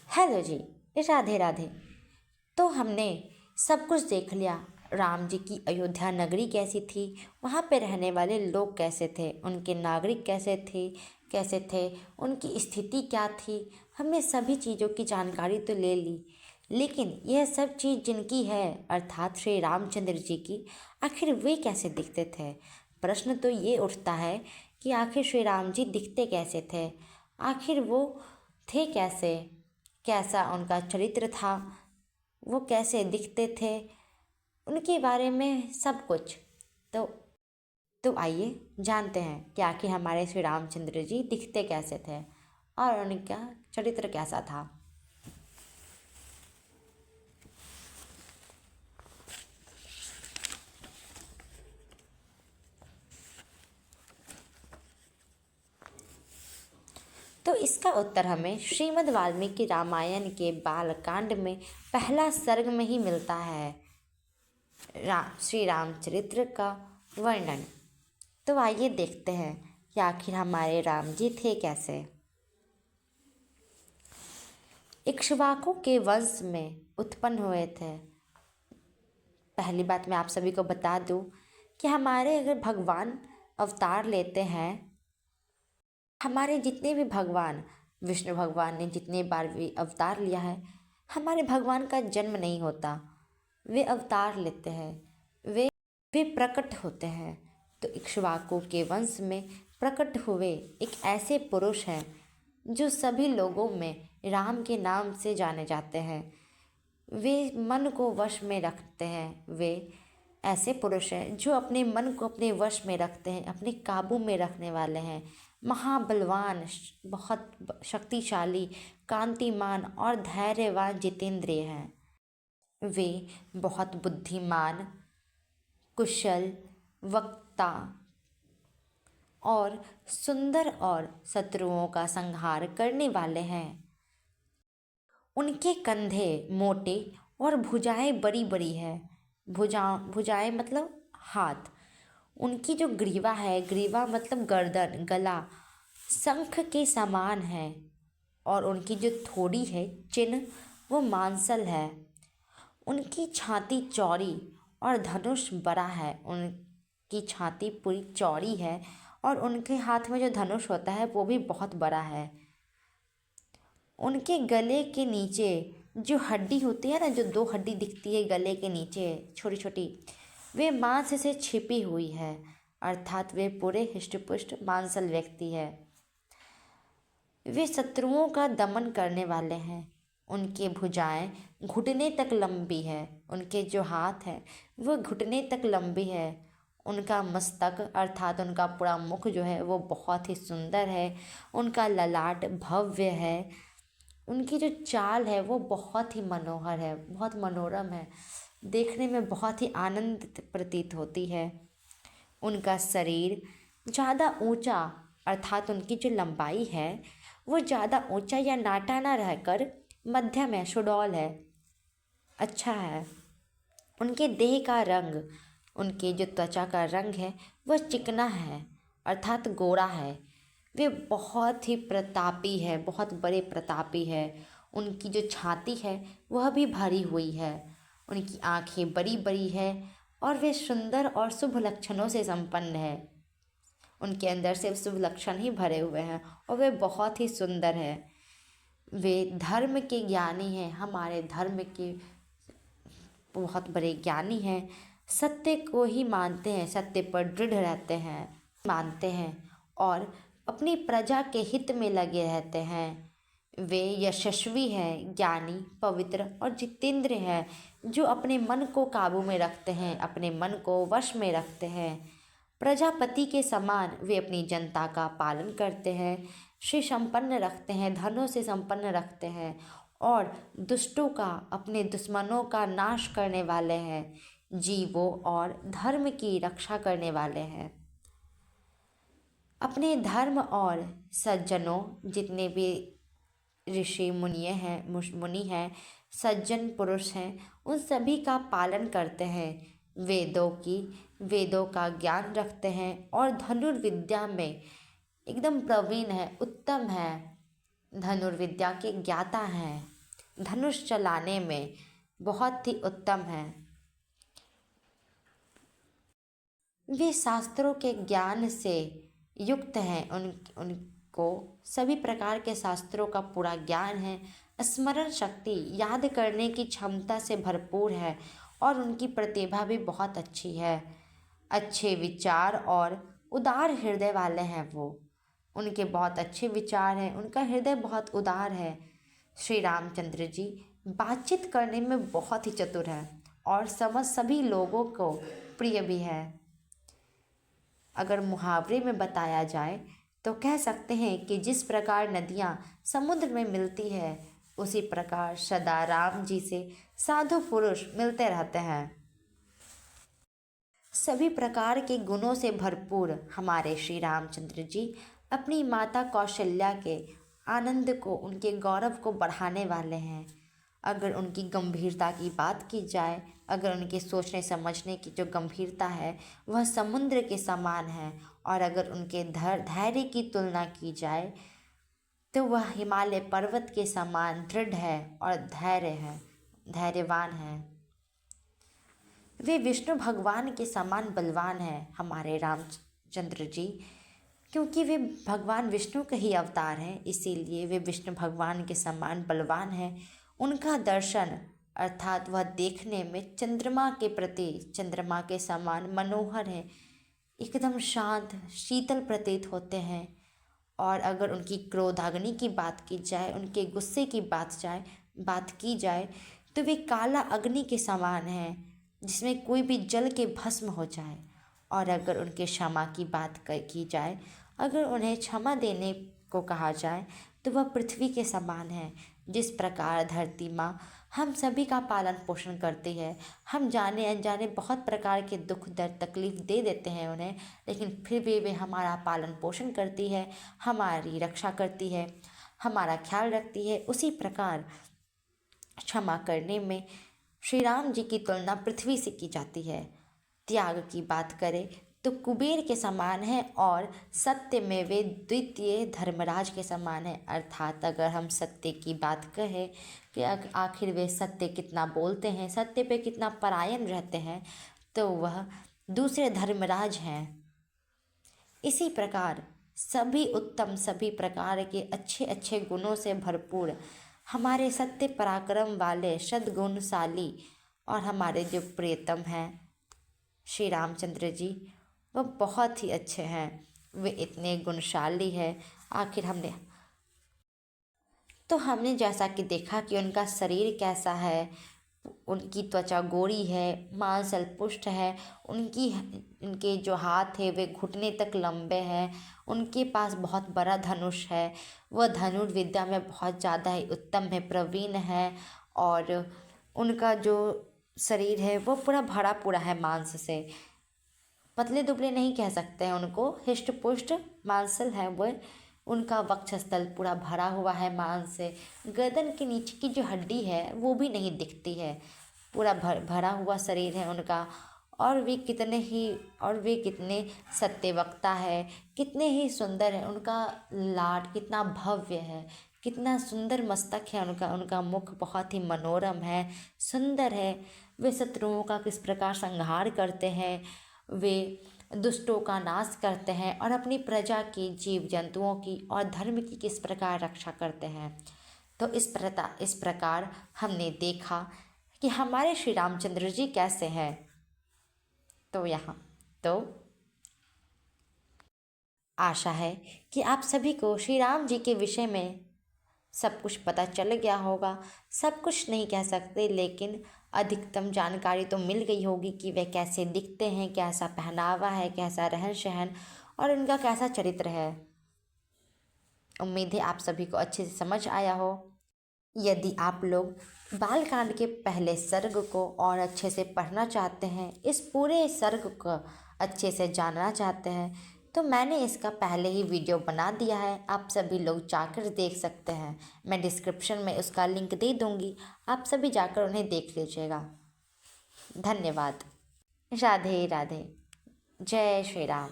Hello जी। राधे राधे। तो हमने सब कुछ देख लिया। राम जी की अयोध्या नगरी कैसी थी, वहाँ पे रहने वाले लोग कैसे थे, उनके नागरिक कैसे थे, उनकी स्थिति क्या थी। हमने सभी चीज़ों की जानकारी तो ले ली, लेकिन यह सब चीज़ जिनकी है अर्थात श्री रामचंद्र जी की, आखिर वे कैसे दिखते थे। प्रश्न तो ये उठता है कि आखिर श्री राम जी दिखते कैसे थे, आखिर वो थे कैसे, कैसा उनका चरित्र था, वो कैसे दिखते थे, उनके बारे में सब कुछ। तो तो आइए जानते हैं कि आखिर हमारे श्री रामचंद्र जी दिखते कैसे थे और उनका चरित्र कैसा था। तो इसका उत्तर हमें श्रीमद् वाल्मीकि रामायण के बालकांड में पहला सर्ग में ही मिलता है, श्री रामचरित्र का वर्णन। तो आइए देखते हैं कि आखिर हमारे राम जी थे कैसे। इक्ष्वाकु के वंश में उत्पन्न हुए थे। पहली बात मैं आप सभी को बता दूं कि हमारे अगर भगवान अवतार लेते हैं, हमारे जितने भी भगवान, विष्णु भगवान ने जितने बार भी अवतार लिया है, हमारे भगवान का जन्म नहीं होता, वे अवतार लेते हैं, वे प्रकट होते हैं। तो इक्ष्वाकु के वंश में प्रकट हुए एक ऐसे पुरुष हैं जो सभी लोगों में राम के नाम से जाने जाते हैं। वे मन को वश में रखते हैं, वे ऐसे पुरुष हैं जो अपने मन को अपने वश में रखते हैं, अपने काबू में रखने वाले हैं। महाबलवान, बहुत शक्तिशाली, कांतिमान और धैर्यवान जितेंद्रिय हैं। वे बहुत बुद्धिमान, कुशल, वक्ता और सुंदर और शत्रुओं का संहार करने वाले हैं। उनके कंधे मोटे और भुजाएं बड़ी बड़ी है। भुजाएं मतलब हाथ। उनकी जो ग्रीवा है, ग्रीवा मतलब गर्दन, गला शंख के समान है। और उनकी जो थोड़ी है, चिन्ह, वो मांसल है। उनकी छाती चौड़ी और धनुष बड़ा है। उनकी छाती पूरी चौड़ी है और उनके हाथ में जो धनुष होता है वो भी बहुत बड़ा है। उनके गले के नीचे जो हड्डी होती है ना, जो दो हड्डी दिखती है गले के नीचे छोटी छोटी, वे मांस से छिपी हुई है, अर्थात वे पूरे हिष्टपुष्ट मांसल व्यक्ति है। वे शत्रुओं का दमन करने वाले हैं। उनकी भुजाएं घुटने तक लंबी है। उनके जो हाथ है वो घुटने तक लंबी है। उनका मस्तक अर्थात उनका पूरा मुख जो है वो बहुत ही सुंदर है। उनका ललाट भव्य है। उनकी जो चाल है वो बहुत ही मनोहर है, बहुत मनोरम है, देखने में बहुत ही आनंद प्रतीत होती है। उनका शरीर ज़्यादा ऊंचा अर्थात उनकी जो लंबाई है वो ज़्यादा ऊंचा या नाटा ना रहकर मध्यम है, सुडौल है, अच्छा है। उनके देह का रंग, उनके जो त्वचा का रंग है वह चिकना है अर्थात गोरा है। वे बहुत ही प्रतापी है, बहुत बड़े प्रतापी है। उनकी जो छाती है वह भी भरी हुई है। उनकी आंखें बड़ी बड़ी है और वे सुंदर और शुभ लक्षणों से संपन्न है। उनके अंदर से शुभ लक्षण ही भरे हुए हैं और वे बहुत ही सुंदर है। वे धर्म के ज्ञानी हैं, हमारे धर्म के बहुत बड़े ज्ञानी हैं। सत्य को ही मानते हैं, सत्य पर दृढ़ रहते हैं, मानते हैं और अपनी प्रजा के हित में लगे रहते हैं। वे यशस्वी हैं, ज्ञानी, पवित्र और जितेंद्र हैं, जो अपने मन को काबू में रखते हैं, अपने मन को वश में रखते हैं। प्रजापति के समान वे अपनी जनता का पालन करते हैं, श्री संपन्न रखते हैं, धनों से संपन्न रखते हैं और दुष्टों का, अपने दुश्मनों का नाश करने वाले हैं, जीवों और धर्म की रक्षा करने वाले हैं। अपने धर्म और सज्जनों, जितने भी ऋषि मुनि हैं, सज्जन पुरुष हैं, उन सभी का पालन करते हैं। वेदों का ज्ञान रखते हैं और धनुर्विद्या में एकदम प्रवीण है, उत्तम है, धनुर्विद्या के ज्ञाता हैं। धनुष चलाने में बहुत ही उत्तम हैं। वे शास्त्रों के ज्ञान से युक्त हैं। उनको सभी प्रकार के शास्त्रों का पूरा ज्ञान है। स्मरण शक्ति, याद करने की क्षमता से भरपूर है और उनकी प्रतिभा भी बहुत अच्छी है। अच्छे विचार और उदार हृदय वाले हैं वो। उनके बहुत अच्छे विचार हैं, उनका हृदय बहुत उदार है। श्री रामचंद्र जी बातचीत करने में बहुत ही चतुर है और समझ सभी लोगों को प्रिय भी है। अगर मुहावरे में बताया जाए तो कह सकते हैं कि जिस प्रकार नदियाँ समुद्र में मिलती है, उसी प्रकार सदा राम जी से साधु पुरुष मिलते रहते हैं। सभी प्रकार के गुणों से भरपूर हमारे श्री रामचंद्र जी अपनी माता कौशल्या के आनंद को, उनके गौरव को बढ़ाने वाले हैं। अगर उनकी गंभीरता की बात की जाए, अगर उनके सोचने समझने की जो गंभीरता है वह समुद्र के समान है, और अगर उनके धैर्य की तुलना की जाए तो वह हिमालय पर्वत के समान दृढ़ है और धैर्यवान है। वे विष्णु भगवान के समान बलवान हैं हमारे रामचंद्र जी, क्योंकि वे भगवान विष्णु के ही अवतार हैं, इसीलिए वे विष्णु भगवान के समान बलवान हैं। उनका दर्शन अर्थात वह देखने में चंद्रमा के समान मनोहर है, एकदम शांत शीतल प्रतीत होते हैं। और अगर उनकी क्रोधाग्नि की बात की जाए, उनके गुस्से की बात की जाए तो वे काला अग्नि के समान हैं, जिसमें कोई भी जल के भस्म हो जाए। और अगर उनके क्षमा की बात की जाए, अगर उन्हें क्षमा देने को कहा जाए तो वह पृथ्वी के समान है। जिस प्रकार धरती माँ हम सभी का पालन पोषण करती है, हम जाने अनजाने बहुत प्रकार के दुख दर्द तकलीफ दे देते हैं उन्हें, लेकिन फिर भी वे हमारा पालन पोषण करती है, हमारी रक्षा करती है, हमारा ख्याल रखती है। उसी प्रकार क्षमा करने में श्री राम जी की तुलना पृथ्वी से की जाती है। त्याग की बात करें तो कुबेर के समान है और सत्य में वे द्वितीय धर्मराज के समान है। अर्थात अगर हम सत्य की बात कहें कि आखिर वे सत्य कितना बोलते हैं, सत्य पे कितना परायण रहते हैं, तो वह दूसरे धर्मराज हैं। इसी प्रकार सभी उत्तम, सभी प्रकार के अच्छे अच्छे गुणों से भरपूर हमारे सत्य पराक्रम वाले सद्गुणशाली और हमारे जो प्रियतम हैं श्री रामचंद्र जी, वह बहुत ही अच्छे हैं। वे इतने गुणशाली हैं। आखिर हमने जैसा कि देखा कि उनका शरीर कैसा है, उनकी त्वचा गोरी है, मांसल पुष्ट है, उनके जो हाथ है वे घुटने तक लंबे हैं, उनके पास बहुत बड़ा धनुष है, वह धनुर्विद्या में बहुत ज़्यादा ही उत्तम है, प्रवीण है। और उनका जो शरीर है वो पूरा भरा पूरा है मांस से, पतले दुबले नहीं कह सकते हैं उनको, हिष्ट पुष्ट मांसल है वो। उनका वक्षस्थल पूरा भरा हुआ है मांस से। गर्दन के नीचे की जो हड्डी है वो भी नहीं दिखती है, पूरा भरा हुआ शरीर है उनका। और वे कितने सत्यवक्ता है, कितने ही सुंदर है। उनका लाट कितना भव्य है, कितना सुंदर मस्तक है उनका मुख बहुत ही मनोरम है, सुंदर है। वे शत्रुओं का किस प्रकार संहार करते हैं, वे दुष्टों का नाश करते हैं और अपनी प्रजा की, जीव जंतुओं की और धर्म की किस प्रकार रक्षा करते हैं। तो इस प्रकार हमने देखा कि हमारे श्री रामचंद्र जी कैसे हैं। तो आशा है कि आप सभी को श्री राम जी के विषय में सब कुछ पता चल गया होगा। सब कुछ नहीं कह सकते, लेकिन अधिकतम जानकारी तो मिल गई होगी कि वे कैसे दिखते हैं, कैसा पहनावा है, कैसा रहन सहन और उनका कैसा चरित्र है। उम्मीद है आप सभी को अच्छे से समझ आया हो। यदि आप लोग बालकांड के पहले सर्ग को और अच्छे से पढ़ना चाहते हैं, इस पूरे सर्ग को अच्छे से जानना चाहते हैं, तो मैंने इसका पहले ही वीडियो बना दिया है, आप सभी लोग जाकर देख सकते हैं। मैं डिस्क्रिप्शन में उसका लिंक दे दूँगी, आप सभी जाकर उन्हें देख लीजिएगा। धन्यवाद। राधे राधे। जय श्री राम।